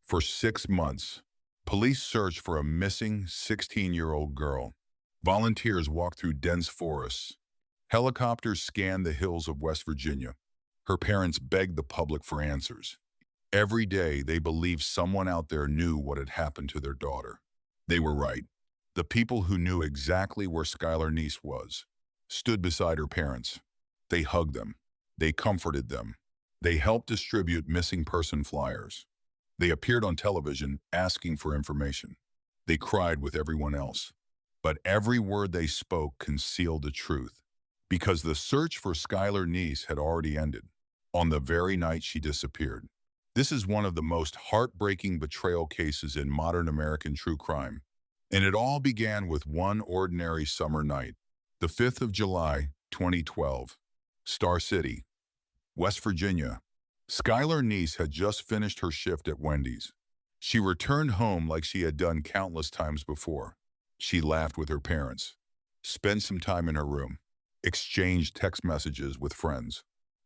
For 6 months, police searched for a missing 16-year-old girl. Volunteers walked through dense forests. Helicopters scanned the hills of West Virginia. Her parents begged the public for answers. Every day, they believed someone out there knew what had happened to their daughter. They were right. The people who knew exactly where Skylar Neese was stood beside her parents. They hugged them. They comforted them. They helped distribute missing person flyers. They appeared on television asking for information. They cried with everyone else. But every word they spoke concealed the truth, because the search for Skylar Neese had already ended on the very night she disappeared. This is one of the most heartbreaking betrayal cases in modern American true crime. And it all began with one ordinary summer night, the 5th of July, 2012, Star City, West Virginia. Skylar Neese had just finished her shift at Wendy's. She returned home like she had done countless times before. She laughed with her parents, spent some time in her room, exchanged text messages with friends.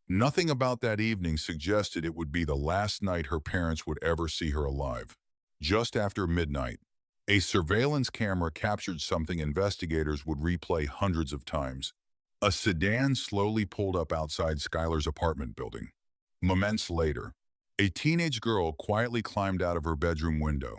Nothing about that evening suggested it would be the last night her parents would ever see her alive. Just after midnight, a surveillance camera captured something investigators would replay hundreds of times. A sedan slowly pulled up outside Skylar's apartment building. Moments later, a teenage girl quietly climbed out of her bedroom window.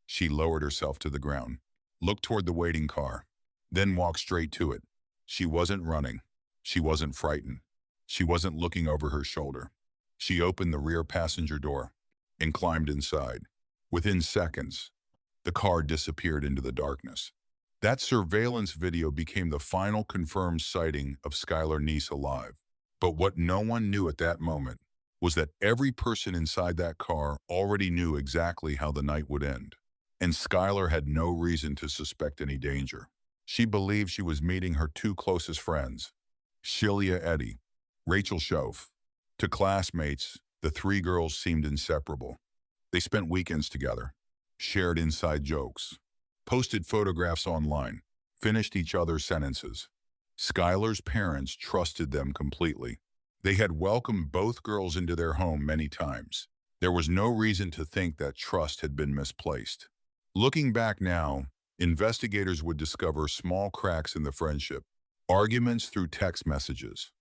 She lowered herself to the ground, looked toward the waiting car, then walked straight to it. She wasn't running. She wasn't frightened. She wasn't looking over her shoulder. She opened the rear passenger door and climbed inside. Within seconds, the car disappeared into the darkness. That surveillance video became the final confirmed sighting of Skylar Neese alive. But what no one knew at that moment was that every person inside that car already knew exactly how the night would end. And Skylar had no reason to suspect any danger. She believed she was meeting her two closest friends, Shelia Eddy, Rachel Schoaf. To classmates, the three girls seemed inseparable. They spent weekends together, shared inside jokes, posted photographs online, finished each other's sentences. Skylar's parents trusted them completely. They had welcomed both girls into their home many times. There was no reason to think that trust had been misplaced. Looking back now, investigators would discover small cracks in the friendship, arguments through text messages,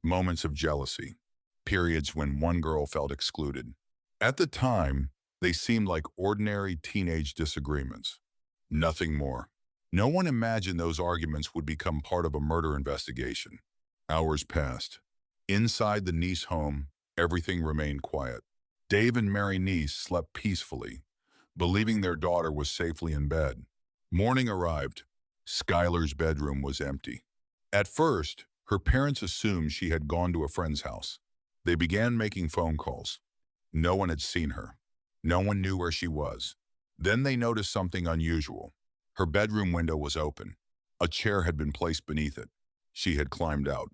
moments of jealousy, periods when one girl felt excluded. At the time, they seemed like ordinary teenage disagreements. Nothing more. No one imagined those arguments would become part of a murder investigation. Hours passed. Inside the Neese home, everything remained quiet. Dave and Mary Neese slept peacefully, believing their daughter was safely in bed. Morning arrived. Skylar's bedroom was empty. At first, her parents assumed she had gone to a friend's house. They began making phone calls. No one had seen her. No one knew where she was. Then they noticed something unusual. Her bedroom window was open. A chair had been placed beneath it. She had climbed out.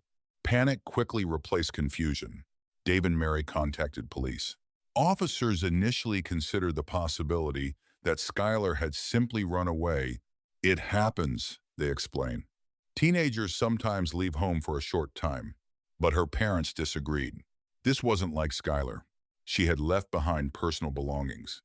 Panic quickly replaced confusion. Dave and Mary contacted police. Officers initially considered the possibility that Skylar had simply run away. "It happens," they explained. "Teenagers sometimes leave home for a short time." But her parents disagreed. This wasn't like Skylar. She had left behind personal belongings.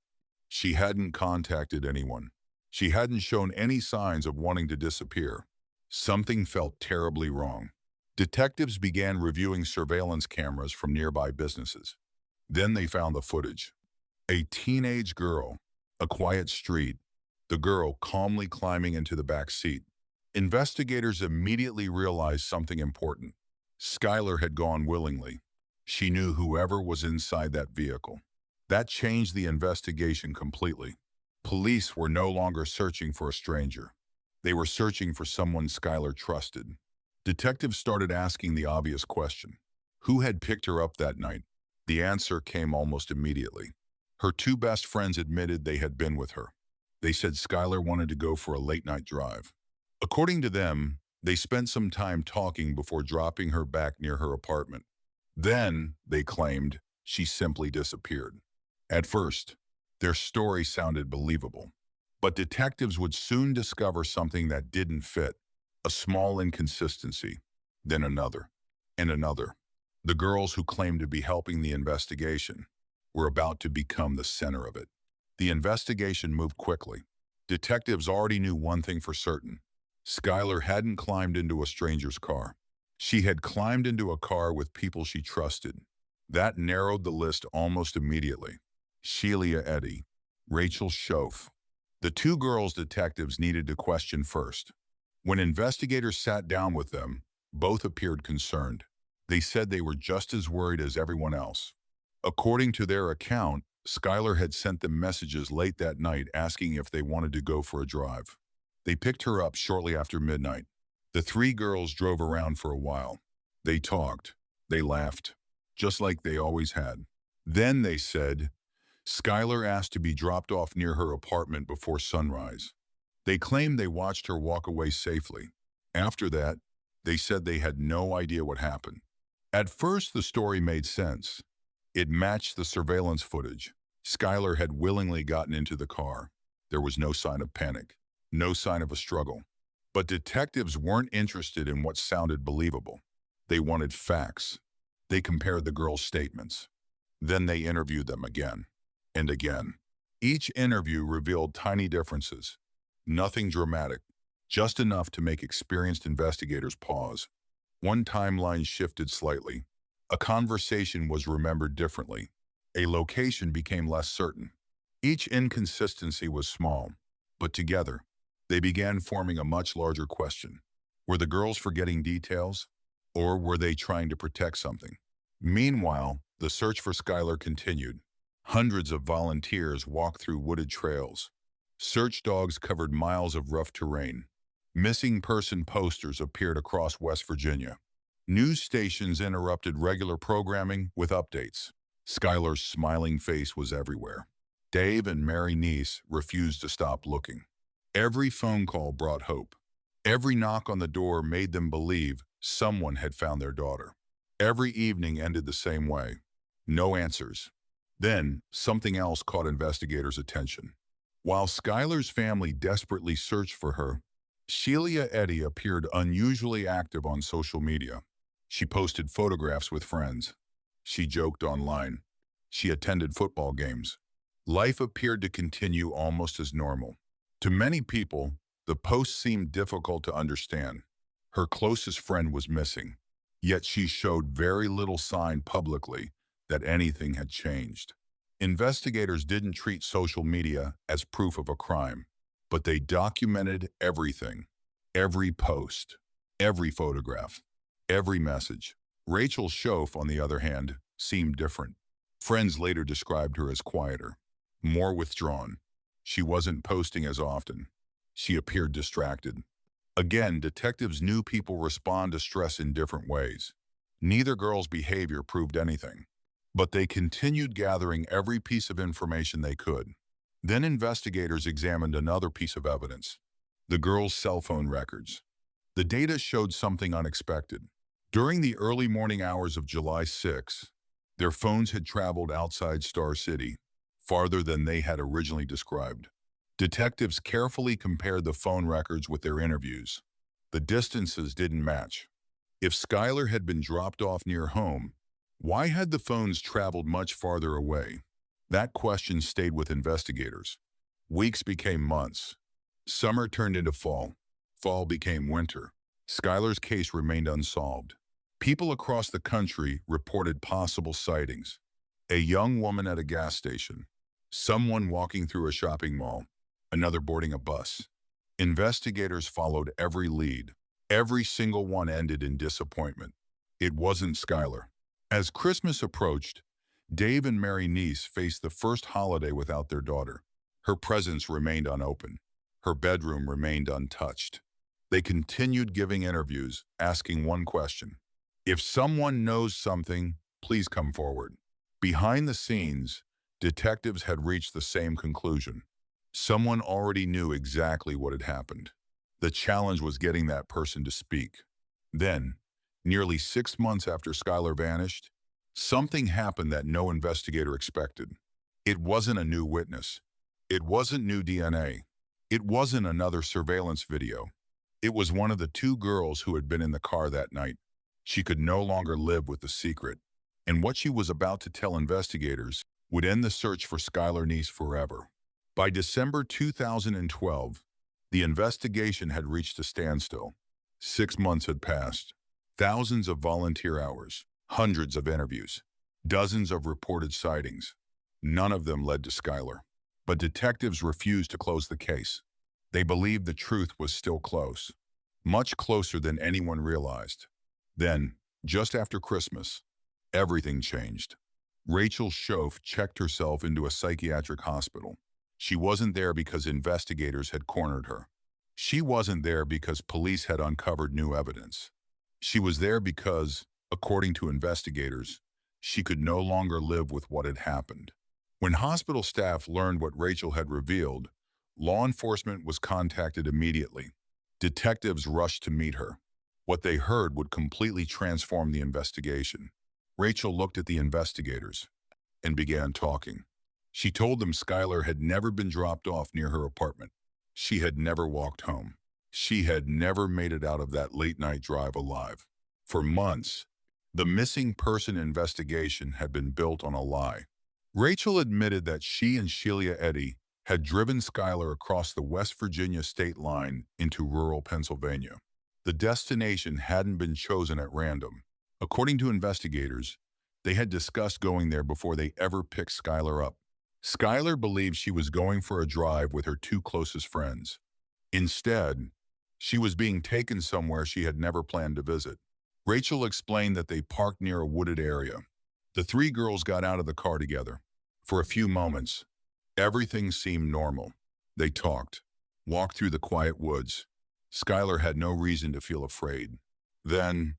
She hadn't contacted anyone. She hadn't shown any signs of wanting to disappear. Something felt terribly wrong. Detectives began reviewing surveillance cameras from nearby businesses. Then they found the footage. A teenage girl, a quiet street, the girl calmly climbing into the back seat. Investigators immediately realized something important. Skylar had gone willingly. She knew whoever was inside that vehicle. That changed the investigation completely. Police were no longer searching for a stranger. They were searching for someone Skylar trusted. Detectives started asking the obvious question: who had picked her up that night? The answer came almost immediately. Her two best friends admitted they had been with her. They said Skylar wanted to go for a late-night drive. According to them, they spent some time talking before dropping her back near her apartment. Then, they claimed, she simply disappeared. At first, their story sounded believable. But detectives would soon discover something that didn't fit. A small inconsistency, then another, and another. The girls who claimed to be helping the investigation were about to become the center of it. The investigation moved quickly. Detectives already knew one thing for certain. Skylar hadn't climbed into a stranger's car. She had climbed into a car with people she trusted. That narrowed the list almost immediately. Sheila Eddy, Rachel Schoaf. The two girls detectives needed to question first. When investigators sat down with them, both appeared concerned. They said they were just as worried as everyone else. According to their account, Skylar had sent them messages late that night asking if they wanted to go for a drive. They picked her up shortly after midnight. The three girls drove around for a while. They talked. They laughed, just like they always had. Then, they said, Skylar asked to be dropped off near her apartment before sunrise. They claimed they watched her walk away safely. After that, they said they had no idea what happened. At first, the story made sense. It matched the surveillance footage. Skylar had willingly gotten into the car. There was no sign of panic, no sign of a struggle. But detectives weren't interested in what sounded believable. They wanted facts. They compared the girls' statements. Then they interviewed them again and again. Each interview revealed tiny differences. Nothing dramatic, just enough to make experienced investigators pause. One timeline shifted slightly. A conversation was remembered differently. A location became less certain. Each inconsistency was small, but together, they began forming a much larger question. Were the girls forgetting details, or were they trying to protect something? Meanwhile, the search for Skylar continued. Hundreds of volunteers walked through wooded trails. Search dogs covered miles of rough terrain. Missing person posters appeared across West Virginia. News stations interrupted regular programming with updates. Skylar's smiling face was everywhere. Dave and Mary Neese refused to stop looking. Every phone call brought hope. Every knock on the door made them believe someone had found their daughter. Every evening ended the same way. No answers. Then, something else caught investigators' attention. While Skylar's family desperately searched for her, Sheila Eddy appeared unusually active on social media. She posted photographs with friends. She joked online. She attended football games. Life appeared to continue almost as normal. To many people, the post seemed difficult to understand. Her closest friend was missing, yet she showed very little sign publicly that anything had changed. Investigators didn't treat social media as proof of a crime, but they documented everything. Every post, every photograph, every message. Rachel Schoaf, on the other hand, seemed different. Friends later described her as quieter, more withdrawn. She wasn't posting as often. She appeared distracted. Again, detectives knew people respond to stress in different ways. Neither girl's behavior proved anything, but they continued gathering every piece of information they could. Then investigators examined another piece of evidence, the girls' cell phone records. The data showed something unexpected. During the early morning hours of July 6, their phones had traveled outside Star City, farther than they had originally described. Detectives carefully compared the phone records with their interviews. The distances didn't match. If Skylar had been dropped off near home, why had the phones traveled much farther away? That question stayed with investigators. Weeks became months. Summer turned into fall. Fall became winter. Skylar's case remained unsolved. People across the country reported possible sightings. A young woman at a gas station, someone walking through a shopping mall, another boarding a bus. Investigators followed every lead. Every single one ended in disappointment. It wasn't Skylar. As Christmas approached, Dave and Mary Neese faced the first holiday without their daughter. Her presents remained unopened. Her bedroom remained untouched. They continued giving interviews, asking one question. If someone knows something, please come forward. Behind the scenes, detectives had reached the same conclusion. Someone already knew exactly what had happened. The challenge was getting that person to speak. Then, nearly 6 months after Skylar vanished, something happened that no investigator expected. It wasn't a new witness. It wasn't new DNA. It wasn't another surveillance video. It was one of the two girls who had been in the car that night. She could no longer live with the secret, and what she was about to tell investigators would end the search for Skylar Neese forever. By December 2012, the investigation had reached a standstill. 6 months had passed. Thousands of volunteer hours, hundreds of interviews, dozens of reported sightings. None of them led to Skylar. But detectives refused to close the case. They believed the truth was still close, much closer than anyone realized. Then, just after Christmas, everything changed. Rachel Schoaf checked herself into a psychiatric hospital. She wasn't there because investigators had cornered her. She wasn't there because police had uncovered new evidence. She was there because, according to investigators, she could no longer live with what had happened. When hospital staff learned what Rachel had revealed, law enforcement was contacted immediately. Detectives rushed to meet her. What they heard would completely transform the investigation. Rachel looked at the investigators and began talking. She told them Skylar had never been dropped off near her apartment. She had never walked home. She had never made it out of that late-night drive alive. For months, the missing person investigation had been built on a lie. Rachel admitted that she and Sheila Eddy had driven Skylar across the West Virginia state line into rural Pennsylvania. The destination hadn't been chosen at random. According to investigators, they had discussed going there before they ever picked Skylar up. Skylar believed she was going for a drive with her two closest friends. Instead, she was being taken somewhere she had never planned to visit. Rachel explained that they parked near a wooded area. The three girls got out of the car together. For a few moments, everything seemed normal. They talked, walked through the quiet woods. Skylar had no reason to feel afraid. Then,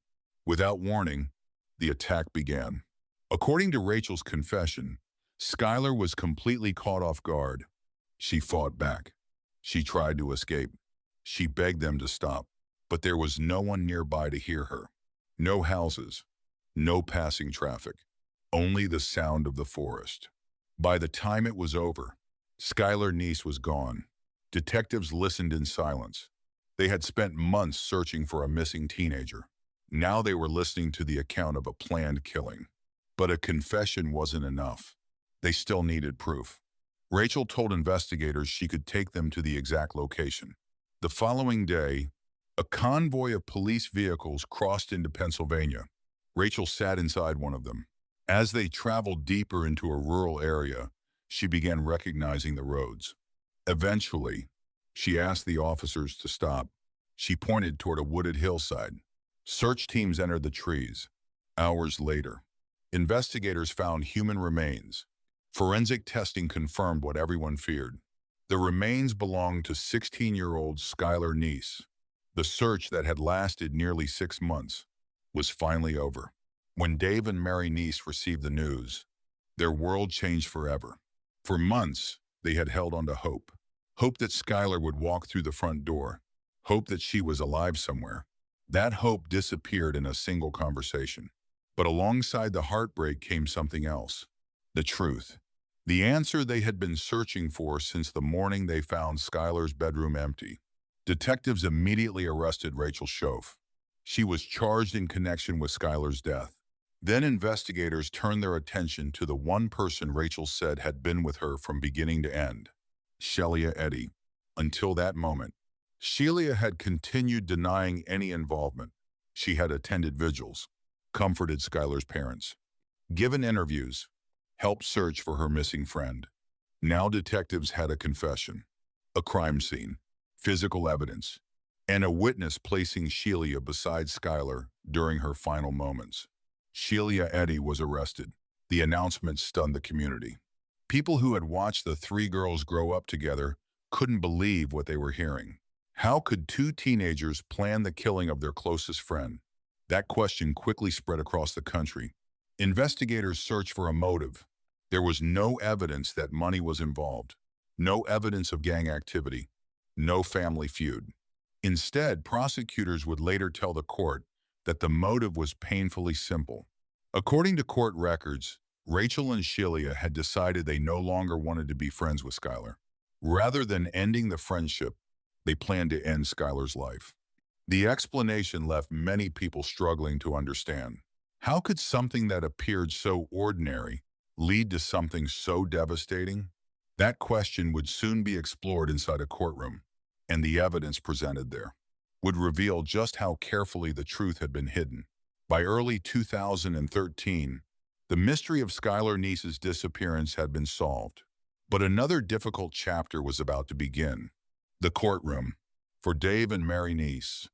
without warning, the attack began. According to Rachel's confession, Skylar was completely caught off guard. She fought back. She tried to escape. She begged them to stop, but there was no one nearby to hear her. No houses, no passing traffic, only the sound of the forest. By the time it was over, Skylar Neese was gone. Detectives listened in silence. They had spent months searching for a missing teenager. Now they were listening to the account of a planned killing. But a confession wasn't enough. They still needed proof. Rachel told investigators she could take them to the exact location. The following day, a convoy of police vehicles crossed into Pennsylvania. Rachel sat inside one of them. As they traveled deeper into a rural area, she began recognizing the roads. Eventually, she asked the officers to stop. She pointed toward a wooded hillside. Search teams entered the trees. Hours later, investigators found human remains. Forensic testing confirmed what everyone feared. The remains belonged to 16-year-old Skylar Neese. The search that had lasted nearly 6 months was finally over. When Dave and Mary Neese received the news, their world changed forever. For months, they had held on to hope. Hope that Skylar would walk through the front door. Hope that she was alive somewhere. That hope disappeared in a single conversation. But alongside the heartbreak came something else. The truth. The answer they had been searching for since the morning they found Skylar's bedroom empty. Detectives immediately arrested Rachel Schoaf. She was charged in connection with Skylar's death. Then investigators turned their attention to the one person Rachel said had been with her from beginning to end, Sheila Eddy. Until that moment, Sheila had continued denying any involvement. She had attended vigils, comforted Skylar's parents, given interviews, helped search for her missing friend. Now detectives had a confession, a crime scene, physical evidence, and a witness placing Sheila beside Skylar during her final moments. Sheila Eddy was arrested. The announcement stunned the community. People who had watched the three girls grow up together couldn't believe what they were hearing. How could two teenagers plan the killing of their closest friend? That question quickly spread across the country. Investigators searched for a motive. There was no evidence that money was involved, no evidence of gang activity, no family feud. Instead, prosecutors would later tell the court that the motive was painfully simple. According to court records, Rachel and Sheila had decided they no longer wanted to be friends with Skylar. Rather than ending the friendship, they planned to end Skylar's life. The explanation left many people struggling to understand. How could something that appeared so ordinary lead to something so devastating? That question would soon be explored inside a courtroom, and the evidence presented there would reveal just how carefully the truth had been hidden. By early 2013, the mystery of Skylar Neese's disappearance had been solved. But another difficult chapter was about to begin. The courtroom. For Dave and Mary Neese,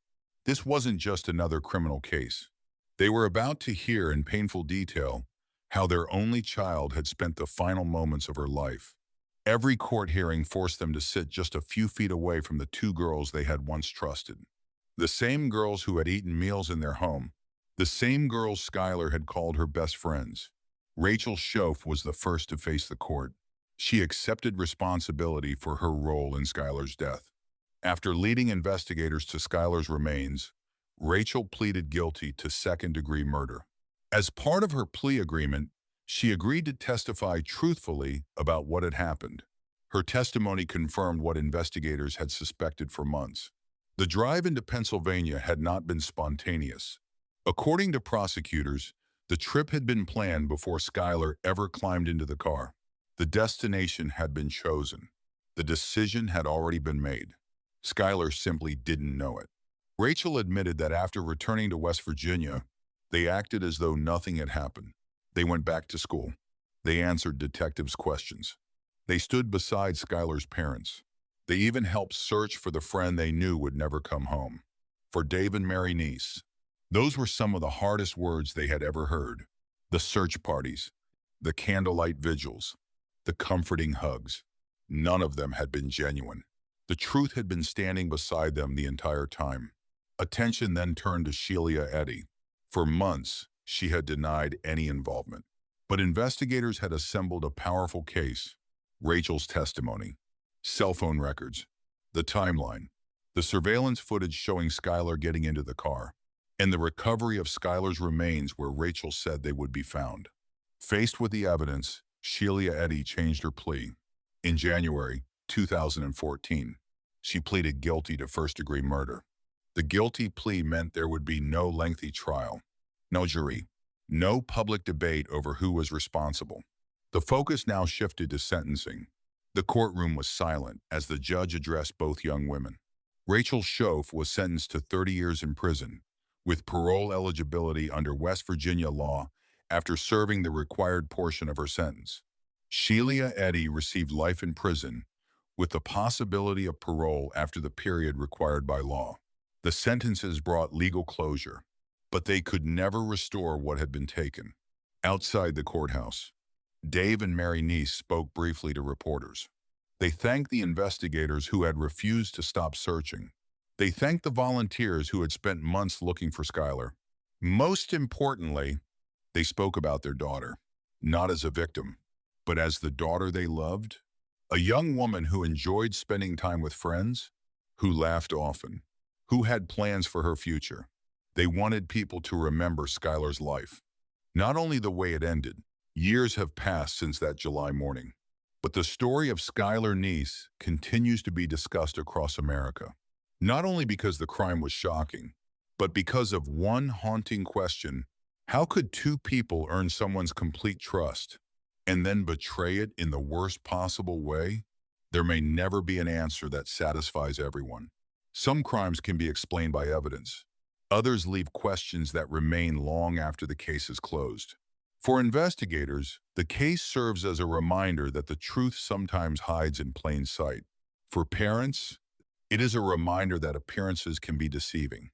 this wasn't just another criminal case. They were about to hear in painful detail how their only child had spent the final moments of her life. Every court hearing forced them to sit just a few feet away from the two girls they had once trusted. The same girls who had eaten meals in their home. The same girls Skylar had called her best friends. Rachel Schoaf was the first to face the court. She accepted responsibility for her role in Skylar's death. After leading investigators to Skylar's remains, Rachel pleaded guilty to second-degree murder. As part of her plea agreement, she agreed to testify truthfully about what had happened. Her testimony confirmed what investigators had suspected for months. The drive into Pennsylvania had not been spontaneous. According to prosecutors, the trip had been planned before Skylar ever climbed into the car. The destination had been chosen. The decision had already been made. Skylar simply didn't know it. Rachel admitted that after returning to West Virginia, they acted as though nothing had happened. They went back to school. They answered detectives' questions. They stood beside Skylar's parents. They even helped search for the friend they knew would never come home. For Dave and Mary Neese, those were some of the hardest words they had ever heard. The search parties, the candlelight vigils, the comforting hugs. None of them had been genuine. The truth had been standing beside them the entire time. Attention then turned to Sheila Eddy. For months, she had denied any involvement. But investigators had assembled a powerful case. Rachel's testimony, cell phone records, the timeline, the surveillance footage showing Skylar getting into the car, and the recovery of Skylar's remains where Rachel said they would be found. Faced with the evidence, Sheila Eddy changed her plea. In January 2014, she pleaded guilty to first-degree murder. The guilty plea meant there would be no lengthy trial, no jury, no public debate over who was responsible. The focus now shifted to sentencing. The courtroom was silent as the judge addressed both young women. Rachel Schoaf was sentenced to 30 years in prison, with parole eligibility under West Virginia law after serving the required portion of her sentence. Sheila Eddy received life in prison, with the possibility of parole after the period required by law. The sentences brought legal closure, but they could never restore what had been taken. Outside the courthouse, Dave and Mary Neese spoke briefly to reporters. They thanked the investigators who had refused to stop searching. They thanked the volunteers who had spent months looking for Skylar. Most importantly, they spoke about their daughter, not as a victim, but as the daughter they loved, a young woman who enjoyed spending time with friends, who laughed often, who had plans for her future. They wanted people to remember Skylar's life, not only the way it ended. Years have passed since that July morning, but the story of Skylar Neese continues to be discussed across America, not only because the crime was shocking, but because of one haunting question: how could two people earn someone's complete trust and then betray it in the worst possible way? There may never be an answer that satisfies everyone. Some crimes can be explained by evidence. Others leave questions that remain long after the case is closed. For investigators, the case serves as a reminder that the truth sometimes hides in plain sight. For parents, it is a reminder that appearances can be deceiving.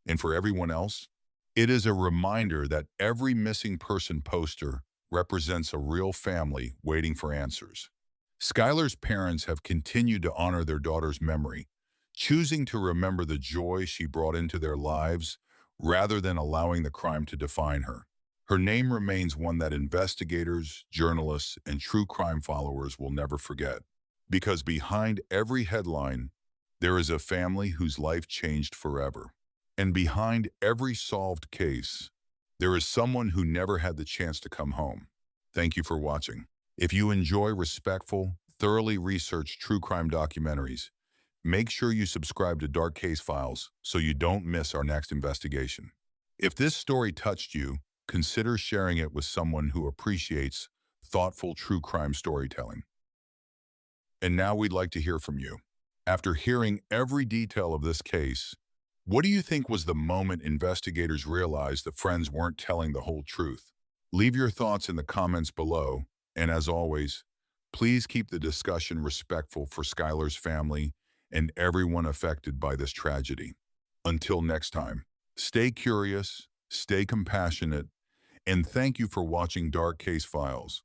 And for everyone else, it is a reminder that every missing person poster represents a real family waiting for answers. Skylar's parents have continued to honor their daughter's memory, choosing to remember the joy she brought into their lives rather than allowing the crime to define her. Her name remains one that investigators, journalists, and true crime followers will never forget. Because behind every headline, there is a family whose life changed forever. And behind every solved case, there is someone who never had the chance to come home. Thank you for watching. If you enjoy respectful, thoroughly researched true crime documentaries, make sure you subscribe to Dark Case Files so you don't miss our next investigation. If this story touched you, consider sharing it with someone who appreciates thoughtful true crime storytelling. And now we'd like to hear from you. After hearing every detail of this case, what do you think was the moment investigators realized the friends weren't telling the whole truth? Leave your thoughts in the comments below, and as always, please keep the discussion respectful for Skylar's family and everyone affected by this tragedy. Until next time, stay curious, stay compassionate, and thank you for watching Dark Case Files.